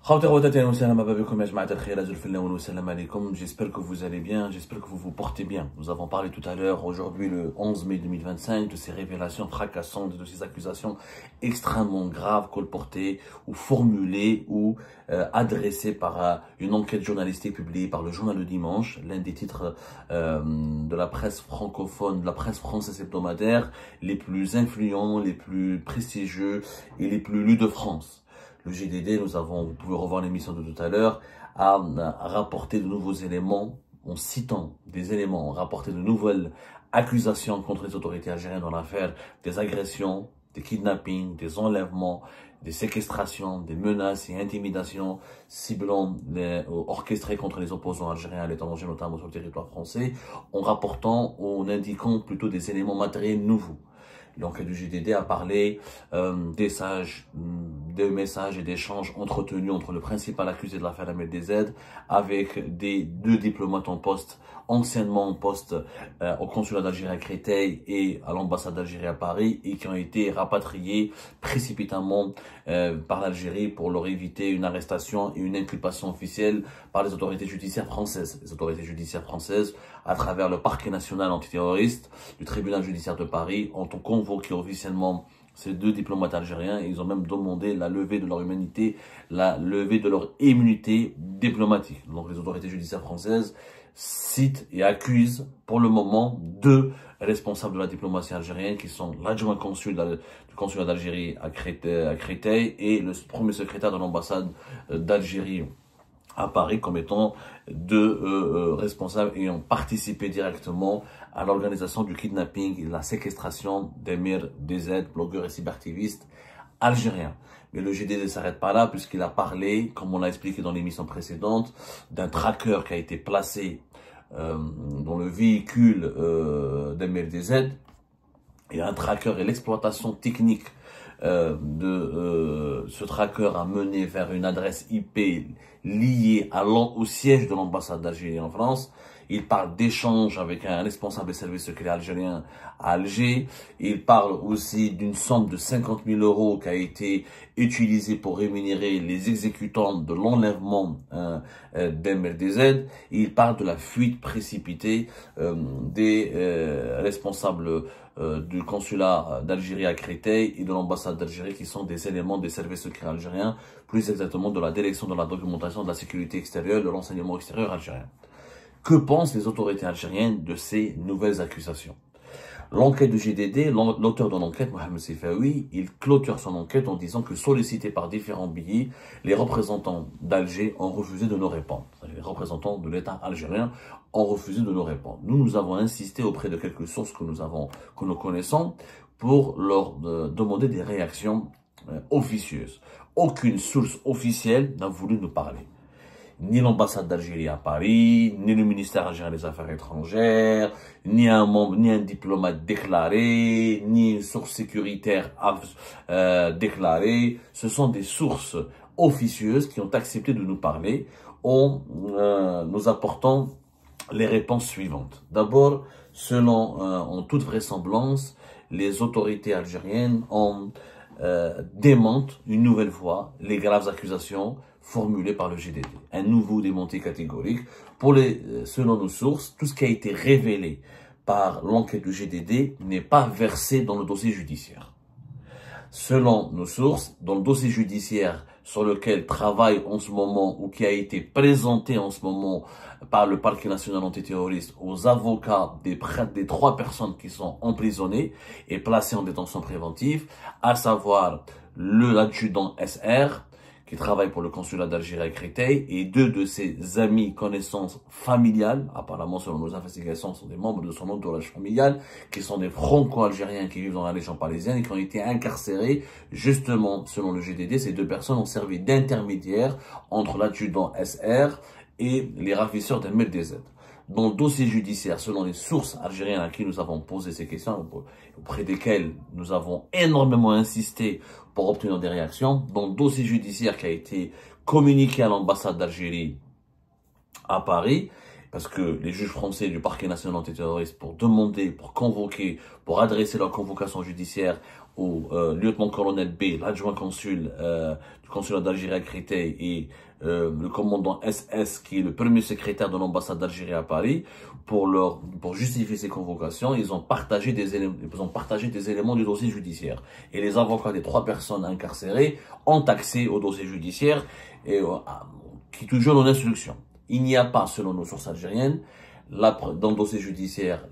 J'espère que vous allez bien, j'espère que vous vous portez bien. Nous avons parlé tout à l'heure, aujourd'hui le 11 mai 2025, de ces révélations fracassantes, de ces accusations extrêmement graves colportées ou formulées ou adressées par une enquête journalistique publiée par le journal Le Dimanche, l'un des titres de la presse francophone, de la presse française hebdomadaire, les plus influents, les plus prestigieux et les plus lus de France. Le GDD, vous pouvez revoir l'émission de tout à l'heure, a rapporté de nouveaux éléments, en citant des éléments, rapporté de nouvelles accusations contre les autorités algériennes dans l'affaire des agressions, des kidnappings, des enlèvements, des séquestrations, des menaces et intimidations ciblant orchestrées contre les opposants algériens à l'étranger, notamment sur le territoire français, en indiquant plutôt des éléments matériels nouveaux. L'enquête du GDD a parlé des messages et d'échanges entretenus entre le principal accusé de l'affaire Ahmed DZ avec deux diplomates en poste, anciennement en poste au consulat d'Algérie à Créteil et à l'ambassade d'Algérie à Paris, et qui ont été rapatriés précipitamment par l'Algérie pour leur éviter une arrestation et une inculpation officielle par les autorités judiciaires françaises. Les autorités judiciaires françaises, à travers le parquet national antiterroriste du tribunal judiciaire de Paris, ont convoqué officiellement ces deux diplomates algériens, et ils ont même demandé la levée de leur immunité, la levée de leur immunité diplomatique. Donc les autorités judiciaires françaises citent et accusent pour le moment deux responsables de la diplomatie algérienne, qui sont l'adjoint consul du consulat d'Algérie à Créteil et le premier secrétaire de l'ambassade d'Algérie à Paris, comme étant deux responsables ayant participé directement à l'organisation du kidnapping et de la séquestration d'Emir DZ, blogueur et cyberactiviste algérien. Mais le GDD ne s'arrête pas là, puisqu'il a parlé, comme on l'a expliqué dans l'émission précédente, d'un tracker qui a été placé dans le véhicule d'Emir DZ, et un tracker et l'exploitation technique ce tracker a mené vers une adresse IP liée au siège de l'ambassade d'Algérie en France. Il parle d'échanges avec un responsable des services secrets algériens à Alger. Il parle aussi d'une somme de 50 000 € qui a été utilisée pour rémunérer les exécutants de l'enlèvement d'MRDZ. Il parle de la fuite précipitée des responsables du consulat d'Algérie à Créteil et de l'ambassade d'Algérie, qui sont des éléments des services secrets algériens, plus exactement de la direction de la documentation de la sécurité extérieure, de l'enseignement extérieur algérien. Que pensent les autorités algériennes de ces nouvelles accusations? L'enquête du GDD, l'auteur de l'enquête, Mohamed Sifaoui, il clôture son enquête en disant que, sollicités par différents billets, les représentants d'Alger ont refusé de nous répondre. Les représentants de l'État algérien ont refusé de nous répondre. Nous avons insisté auprès de quelques sources que nous connaissons, pour leur demander des réactions officieuses. Aucune source officielle n'a voulu nous parler. Ni l'ambassade d'Algérie à Paris, ni le ministère algérien des Affaires étrangères, ni un diplomate déclaré, ni une source sécuritaire déclarée. Ce sont des sources officieuses qui ont accepté de nous parler en nous apportant les réponses suivantes. D'abord, en toute vraisemblance, les autorités algériennes démentent une nouvelle fois les graves accusations formulées par le GDD. Un nouveau démenti catégorique. Selon nos sources, tout ce qui a été révélé par l'enquête du GDD n'est pas versé dans le dossier judiciaire. Selon nos sources, dans le dossier judiciaire sur lequel travaille en ce moment, ou qui a été présenté en ce moment par le parquet national antiterroriste aux avocats des 3 personnes qui sont emprisonnées et placées en détention préventive, à savoir l'adjudant SR, qui travaille pour le consulat d'Algérie à Créteil, et 2 de ses amis, connaissances familiales, apparemment selon nos investigations, sont des membres de son entourage familial, qui sont des franco-algériens qui vivent dans la région parisienne et qui ont été incarcérés. Justement, selon le GDD, ces 2 personnes ont servi d'intermédiaires entre l'adjudant SR et les ravisseurs d'Ahmed DZ. Dans le dossier judiciaire, selon les sources algériennes à qui nous avons posé ces questions, auprès desquelles nous avons énormément insisté pour obtenir des réactions, dans le dossier judiciaire qui a été communiqué à l'ambassade d'Algérie à Paris, parce que les juges français du parquet national antiterroriste, pour convoquer, pour adresser leur convocation judiciaire, au lieutenant-colonel B, l'adjoint consul du consulat d'Algérie à Créteil, et le commandant SS, qui est le premier secrétaire de l'ambassade d'Algérie à Paris, pour justifier ces convocations, ils ont partagé des éléments du dossier judiciaire. Et les avocats des 3 personnes incarcérées ont accès au dossier judiciaire et qui est toujours en instruction. Il n'y a pas, selon nos sources algériennes, dans le dossier judiciaire,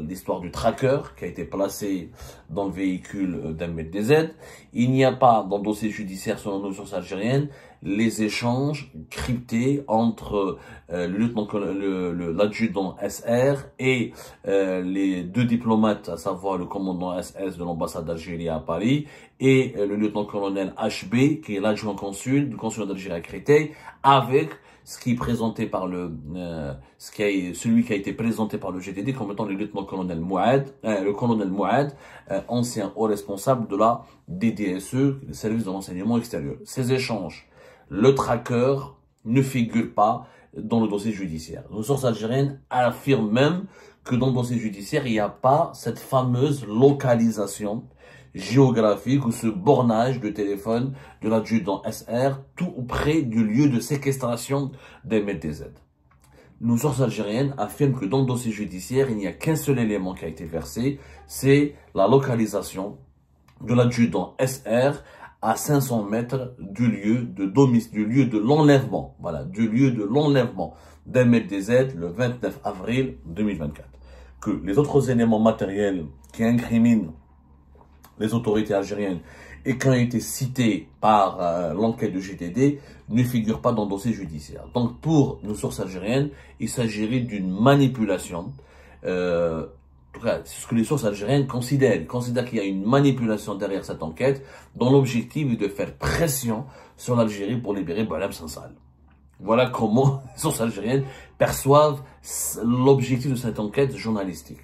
l'histoire du tracker qui a été placé dans le véhicule d'Ahmed DZ. Il n'y a pas, dans le dossier judiciaire, selon nos sources algériennes, les échanges cryptés entre l'adjudant SR et les 2 diplomates, à savoir le commandant SS de l'ambassade d'Algérie à Paris et le lieutenant-colonel HB, qui est l'adjoint consul du consulat d'Algérie à Créteil, avec ce qui est présenté par celui qui a été présenté par le GTD comme étant le lieutenant-colonel Mouad, le colonel Mouad, ancien haut responsable de la DDSE, le service de renseignement extérieur. Ces échanges, le tracker ne figure pas dans le dossier judiciaire. Nos sources algériennes affirment même que dans le dossier judiciaire, il n'y a pas cette fameuse localisation géographique ou ce bornage de téléphone de l'adjudant SR tout près du lieu de séquestration d'Ahmed DZ. Nos sources algériennes affirment que dans le dossier judiciaire, il n'y a qu'un seul élément qui a été versé, c'est la localisation de l'adjudant SR à 500 mètres du lieu de l'enlèvement, voilà, du lieu de l'enlèvement d'Ahmed DZ le 29 avril 2024. Que les autres éléments matériels qui incriminent les autorités algériennes et qui ont été cités par l'enquête de GTD ne figurent pas dans le dossier judiciaire. Donc pour nos sources algériennes, il s'agirait d'une manipulation. En tout cas, c'est ce que les sources algériennes considèrent. Ils considèrent qu'il y a une manipulation derrière cette enquête dont l'objectif est de faire pression sur l'Algérie pour libérer Boualem Sansal. Voilà comment les sources algériennes perçoivent l'objectif de cette enquête journalistique.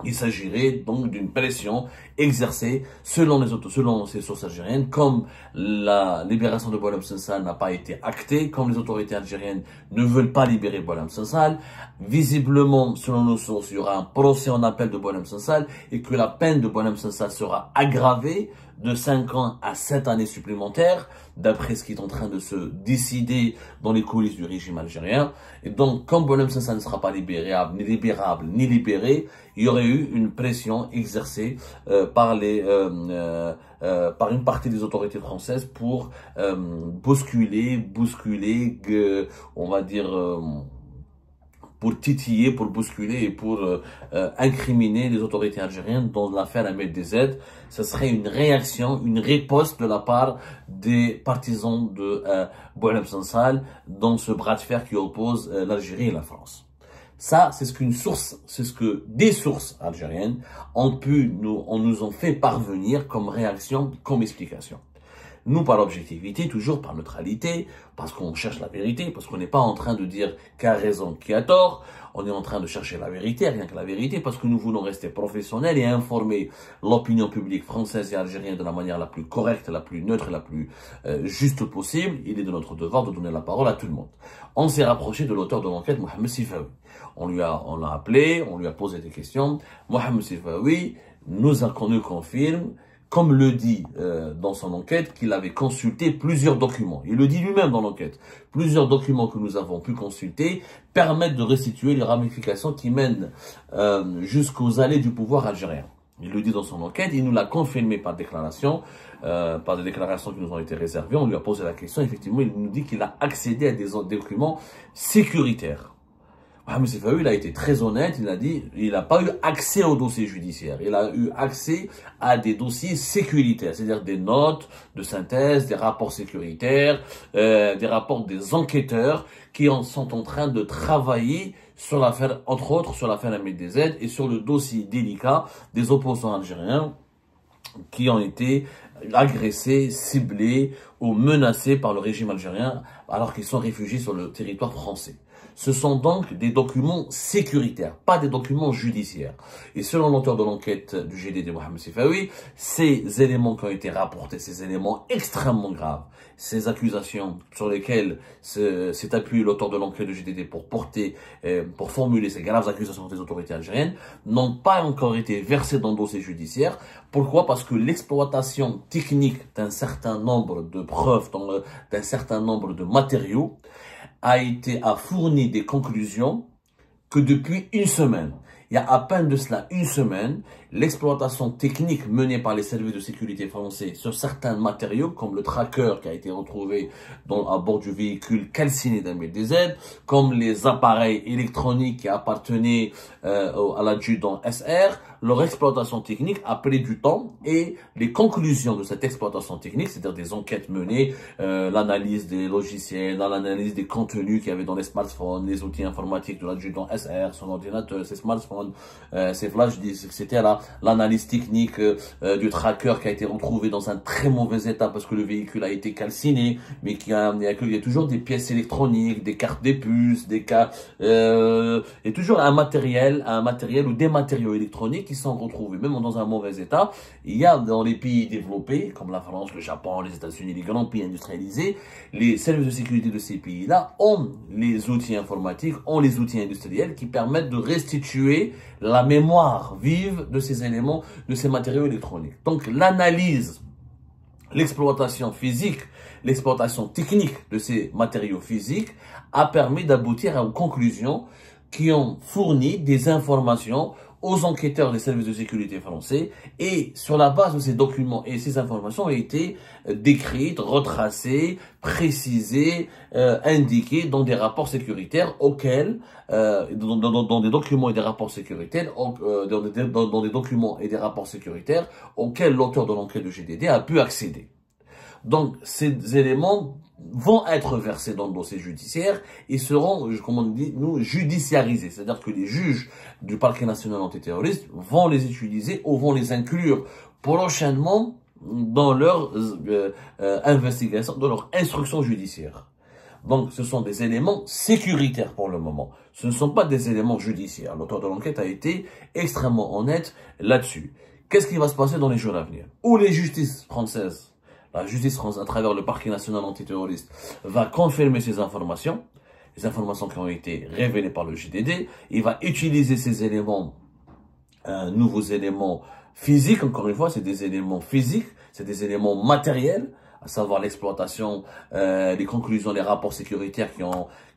Il s'agirait donc d'une pression exercée selon ces sources algériennes, comme la libération de Boualem Sansal n'a pas été actée, comme les autorités algériennes ne veulent pas libérer Boualem Sansal. Visiblement, selon nos sources, il y aura un procès en appel de Boualem Sansal et que la peine de Boualem Sansal sera aggravée de 5 ans à 7 années supplémentaires, d'après ce qui est en train de se décider dans les coulisses du régime algérien. Et donc, comme Boualem Sansal ne sera pas libérable, ni libéré, il y aurait eu une pression exercée par une partie des autorités françaises pour bousculer, on va dire, pour titiller, pour bousculer et pour incriminer les autorités algériennes dans l'affaire Ahmed DZ. Ce serait une réaction, une riposte de la part des partisans de Boualem Sansal dans ce bras de fer qui oppose l'Algérie et la France. Ça, c'est ce que des sources algériennes nous ont fait parvenir comme réaction, comme explication. Nous, par objectivité, toujours par neutralité, parce qu'on cherche la vérité, parce qu'on n'est pas en train de dire qui a raison, qui a tort. On est en train de chercher la vérité, rien que la vérité, parce que nous voulons rester professionnels et informer l'opinion publique française et algérienne de la manière la plus correcte, la plus neutre, la plus juste possible. Il est de notre devoir de donner la parole à tout le monde. On s'est rapproché de l'auteur de l'enquête, Mohamed Sifawi. On l'a appelé, on lui a posé des questions. Mohamed Sifawi nous confirme, comme le dit dans son enquête, qu'il avait consulté plusieurs documents. Il le dit lui-même dans l'enquête. Plusieurs documents que nous avons pu consulter permettent de restituer les ramifications qui mènent jusqu'aux allées du pouvoir algérien. Il le dit dans son enquête, il nous l'a confirmé par déclaration, par des déclarations qui nous ont été réservées. On lui a posé la question, effectivement, il nous dit qu'il a accédé à des documents sécuritaires. Mohamed Sifawi, il a été très honnête, il a dit il n'a pas eu accès au dossier judiciaire, il a eu accès à des dossiers sécuritaires, c'est-à-dire des notes de synthèse, des rapports sécuritaires, des rapports des enquêteurs qui sont en train de travailler sur l'affaire, entre autres sur l'affaire Ahmed DZ et sur le dossier délicat des opposants algériens qui ont été agressés, ciblés ou menacés par le régime algérien alors qu'ils sont réfugiés sur le territoire français. Ce sont donc des documents sécuritaires, pas des documents judiciaires. Et selon l'auteur de l'enquête du GDD, Mohamed Sifawi, ces éléments qui ont été rapportés, ces éléments extrêmement graves, ces accusations sur lesquelles s'est appuyé l'auteur de l'enquête du GDD pour formuler ces graves accusations des autorités algériennes, n'ont pas encore été versées dans le dossier judiciaire. Pourquoi? Parce que l'exploitation technique d'un certain nombre de preuves, d'un certain nombre de matériaux, a fourni des conclusions que depuis une semaine. Il y a à peine de cela une semaine, l'exploitation technique menée par les services de sécurité français sur certains matériaux, comme le tracker qui a été retrouvé à bord du véhicule calciné d'MLDZ, comme les appareils électroniques qui appartenaient à l'adjudant SR, leur exploitation technique a pris du temps et les conclusions de cette exploitation technique, c'est-à-dire des enquêtes menées, l'analyse des logiciels, l'analyse des contenus qu'il y avait dans les smartphones, les outils informatiques de l'adjudant SR, son ordinateur, ses smartphones, ses flash disks, etc. L'analyse technique du tracker qui a été retrouvé dans un très mauvais état parce que le véhicule a été calciné, mais il y a toujours des pièces électroniques, des cartes des puces, et toujours un matériel ou des matériaux électroniques qui sont retrouvés même dans un mauvais état. Il y a dans les pays développés comme la France, le Japon, les États-Unis, les grands pays industrialisés, les services de sécurité de ces pays-là ont les outils informatiques, ont les outils industriels qui permettent de restituer la mémoire vive de ces éléments, de ces matériaux électroniques. Donc l'analyse, l'exploitation physique, l'exploitation technique de ces matériaux physiques a permis d'aboutir aux conclusions qui ont fourni des informations aux enquêteurs des services de sécurité français, et sur la base de ces documents et ces informations ont été décrites, retracées, précisées, indiquées dans des rapports sécuritaires auxquels, dans des documents et des rapports sécuritaires, dans des documents et des rapports sécuritaires auxquels l'auteur de l'enquête de GDD a pu accéder. Donc, ces éléments vont être versés dans le dossier judiciaire et seront, comme on dit, judiciarisés. C'est-à-dire que les juges du parquet national antiterroriste vont les utiliser ou vont les inclure prochainement dans leur investigation, dans leur instruction judiciaire. Donc, ce sont des éléments sécuritaires pour le moment. Ce ne sont pas des éléments judiciaires. L'auteur de l'enquête a été extrêmement honnête là-dessus. Qu'est-ce qui va se passer dans les jours à venir? Où les justices françaises, la justice française, à travers le parquet national antiterroriste, va confirmer ces informations, les informations qui ont été révélées par le JDD. Il va utiliser ces éléments, nouveaux éléments physiques, encore une fois, c'est des éléments physiques, c'est des éléments matériels, à savoir l'exploitation, les conclusions, les rapports sécuritaires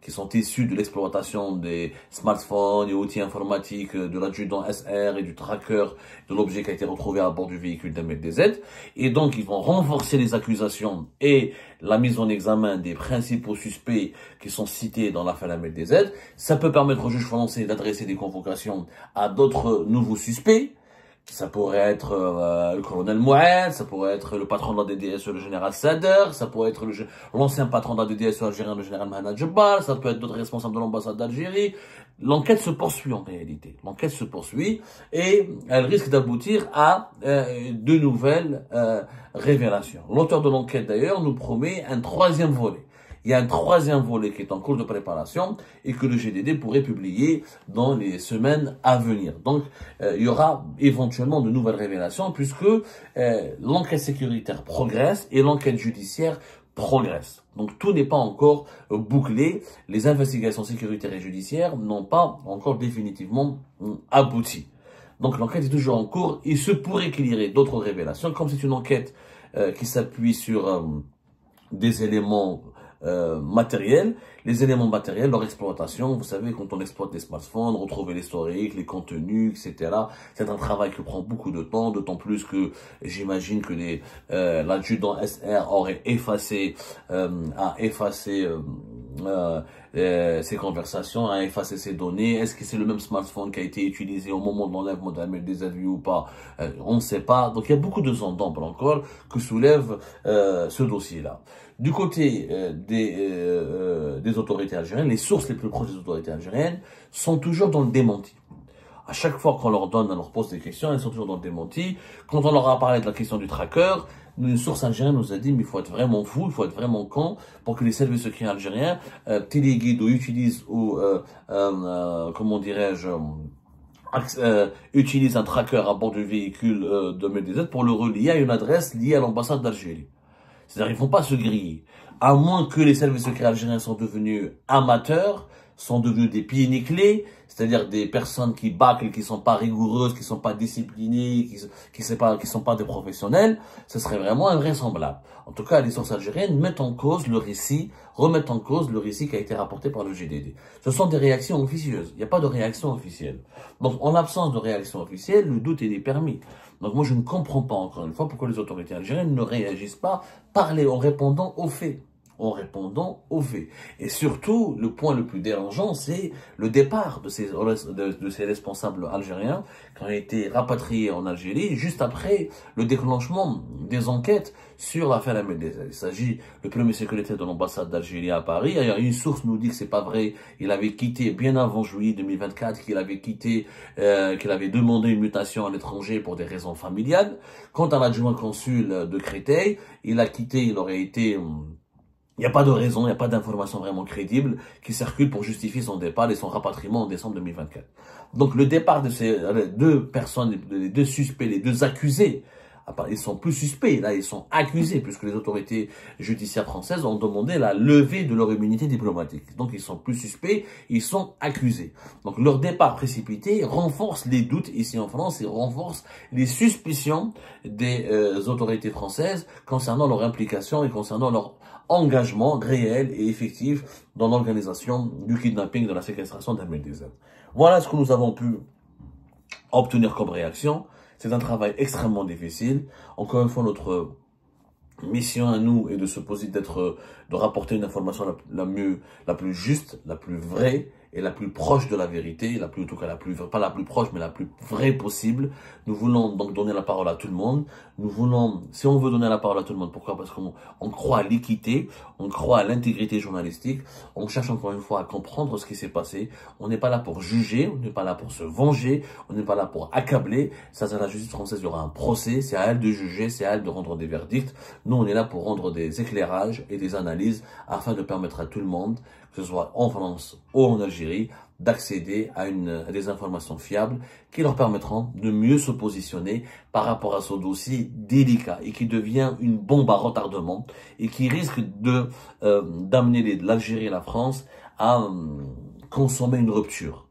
qui sont issus de l'exploitation des smartphones et outils informatiques de l'adjudant SR et du tracker de l'objet qui a été retrouvé à bord du véhicule d'MLDZ. Et donc, ils vont renforcer les accusations et la mise en examen des principaux suspects qui sont cités dans l'affaire MLDZ. Ça peut permettre au juge français d'adresser des convocations à d'autres nouveaux suspects. Ça pourrait être le colonel Moued, ça pourrait être le patron de la DDSE, le général Sader, ça pourrait être l'ancien patron de la DDSE algérien, le général Mahana Djebal, ça peut être d'autres responsables de l'ambassade d'Algérie. L'enquête se poursuit en réalité. L'enquête se poursuit et elle risque d'aboutir à de nouvelles révélations. L'auteur de l'enquête d'ailleurs nous promet un troisième volet. Il y a un troisième volet qui est en cours de préparation et que le GDD pourrait publier dans les semaines à venir. Donc, il y aura éventuellement de nouvelles révélations puisque l'enquête sécuritaire progresse et l'enquête judiciaire progresse. Donc, tout n'est pas encore bouclé. Les investigations sécuritaires et judiciaires n'ont pas encore définitivement abouti. Donc, l'enquête est toujours en cours. Il se pourrait qu'il y ait d'autres révélations. Comme c'est une enquête qui s'appuie sur des éléments matériels, les éléments matériels, leur exploitation, vous savez, quand on exploite des smartphones, retrouver l'historique, les contenus, etc. C'est un travail qui prend beaucoup de temps, d'autant plus que j'imagine que l'adjudant SR aurait effacé ces conversations, a effacé ces données. Est-ce que c'est le même smartphone qui a été utilisé au moment de l'enlèvement des advis ou pas? On ne sait pas. Donc il y a beaucoup de zones d'ombre encore que soulève ce dossier-là. Du côté des autorités algériennes, les sources les plus proches des autorités algériennes sont toujours dans le démenti. À chaque fois qu'on leur pose des questions, elles sont toujours dans le démenti. Quand on leur a parlé de la question du tracker, Une source algérienne nous a dit, mais il faut être vraiment fou, il faut être vraiment con pour que les services secrets algériens téléguident ou utilisent ou, comment dirais-je, utilise un tracker à bord du véhicule de MDZ pour le relier à une adresse liée à l'ambassade d'Algérie. C'est-à-dire ils ne vont pas se griller. À moins que les services secrets algériens sont devenus amateurs, sont devenus des pieds nickelés, c'est-à-dire des personnes qui bâclent, qui sont pas rigoureuses, qui sont pas disciplinées, qui sont pas des professionnels, ce serait vraiment invraisemblable. En tout cas, les sources algériennes mettent en cause le récit, remettent en cause le récit qui a été rapporté par le GDD. Ce sont des réactions officieuses. Il n'y a pas de réaction officielle. Donc, en l'absence de réaction officielle, le doute est permis. Donc, moi, je ne comprends pas, encore une fois, pourquoi les autorités algériennes ne réagissent pas, parler en répondant aux faits. En répondant aux faits. Et surtout, le point le plus dérangeant, c'est le départ de ces responsables algériens qui ont été rapatriés en Algérie juste après le déclenchement des enquêtes sur l'affaire Ahmed Dezed. Il s'agit du premier secrétaire de l'ambassade d'Algérie à Paris. D'ailleurs, une source nous dit que c'est pas vrai. Il avait quitté bien avant juillet 2024, qu'il avait quitté, qu'il avait demandé une mutation à l'étranger pour des raisons familiales. Quant à l'adjoint consul de Créteil, il a quitté, il aurait été il n'y a pas de raison, il n'y a pas d'information vraiment crédible qui circule pour justifier son départ et son rapatriement en décembre 2024. Donc le départ de ces deux personnes, les deux suspects, les deux accusés, ils sont plus suspects, là ils sont accusés puisque les autorités judiciaires françaises ont demandé la levée de leur immunité diplomatique. Donc ils sont plus suspects, ils sont accusés. Donc leur départ précipité renforce les doutes ici en France et renforce les suspicions des autorités françaises concernant leur implication et concernant leur engagement réel et effectif dans l'organisation du kidnapping, de la séquestration d'Ahmed Dezed. Voilà ce que nous avons pu obtenir comme réaction. C'est un travail extrêmement difficile. Encore une fois, notre mission à nous est de se poser, de rapporter une information la plus juste, la plus vraie et la plus proche de la vérité, en tout cas pas la plus proche, mais la plus vraie possible. Nous voulons donc donner la parole à tout le monde. Nous voulons, si on veut donner la parole à tout le monde, pourquoi? Parce qu'on croit à l'équité, on croit à l'intégrité journalistique, on cherche encore une fois à comprendre ce qui s'est passé. On n'est pas là pour juger, on n'est pas là pour se venger, on n'est pas là pour accabler. Ça, c'est la justice française, il y aura un procès, c'est à elle de juger, c'est à elle de rendre des verdicts. Nous, on est là pour rendre des éclairages et des analyses afin de permettre à tout le monde, que ce soit en France ou en Algérie, d'accéder à des informations fiables qui leur permettront de mieux se positionner par rapport à ce dossier délicat et qui devient une bombe à retardement et qui risque d'amener l'Algérie et la France à consommer une rupture.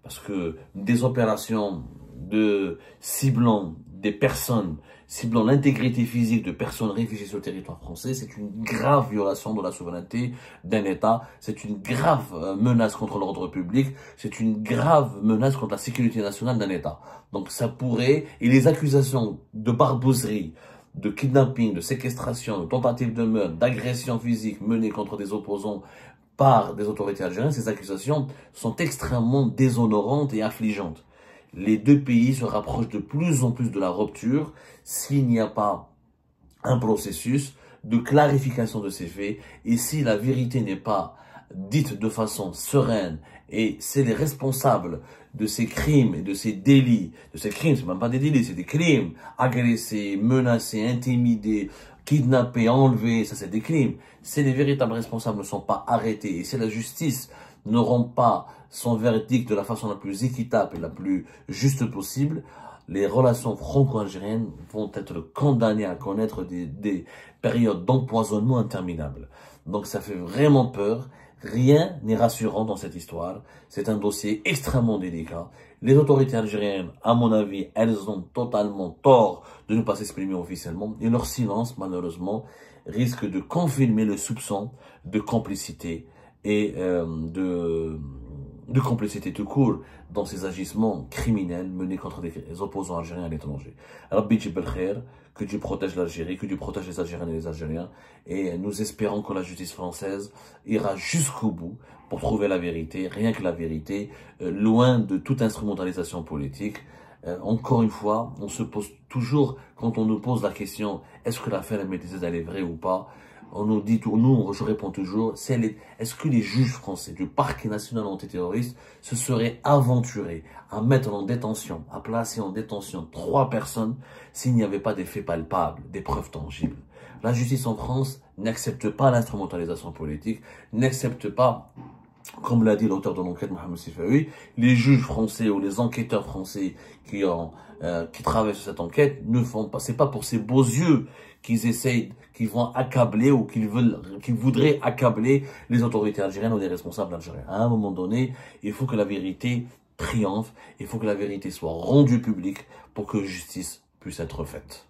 Parce que des opérations de ciblant des personnes, ciblant l'intégrité physique de personnes réfugiées sur le territoire français, c'est une grave violation de la souveraineté d'un État, c'est une grave menace contre l'ordre public, c'est une grave menace contre la sécurité nationale d'un État. Donc ça pourrait, et les accusations de barbouzerie, de kidnapping, de séquestration, de tentative de meurtre, d'agression physique menées contre des opposants par des autorités algériennes, ces accusations sont extrêmement déshonorantes et affligeantes. Les deux pays se rapprochent de plus en plus de la rupture s'il n'y a pas un processus de clarification de ces faits et si la vérité n'est pas dite de façon sereine et c'est les responsables de ces crimes et de ces délits, de ces crimes, c'est même pas des délits, c'est des crimes, agressés, menacés, intimidés, kidnappés, enlevés, ça c'est des crimes. Si les véritables responsables ne sont pas arrêtés et si la justice ne rend pas son verdict de la façon la plus équitable et la plus juste possible, les relations franco-algériennes vont être condamnées à connaître des périodes d'empoisonnement interminables. Donc ça fait vraiment peur. Rien n'est rassurant dans cette histoire. C'est un dossier extrêmement délicat. Les autorités algériennes, à mon avis, elles ont totalement tort de ne pas s'exprimer officiellement. Et leur silence, malheureusement, risque de confirmer le soupçon de complicité et de complicité tout court dans ces agissements criminels menés contre des opposants algériens à l'étranger. Rabbi Jibel Khair, que Dieu protège l'Algérie, que Dieu protège les Algériennes et les Algériens, et nous espérons que la justice française ira jusqu'au bout pour trouver la vérité, rien que la vérité, loin de toute instrumentalisation politique. Encore une fois, on se pose toujours, quand on nous pose la question, est-ce que l'affaire Ahmed Dezed est vraie ou pas, On nous dit, nous, je réponds toujours, est-ce que les juges français du parquet national antiterroriste se seraient aventurés à mettre en détention, à placer en détention 3 personnes s'il n'y avait pas des faits palpables, des preuves tangibles? La justice en France n'accepte pas l'instrumentalisation politique, n'accepte pas, comme l'a dit l'auteur de l'enquête, Mohamed Sifawi, les juges français ou les enquêteurs français qui travaillent sur cette enquête ne font pas, c'est pas pour ces beaux yeux qu'ils essayent, qu'ils vont accabler ou qu'ils voudraient accabler les autorités algériennes ou les responsables algériens. À un moment donné, il faut que la vérité triomphe, il faut que la vérité soit rendue publique pour que justice puisse être faite.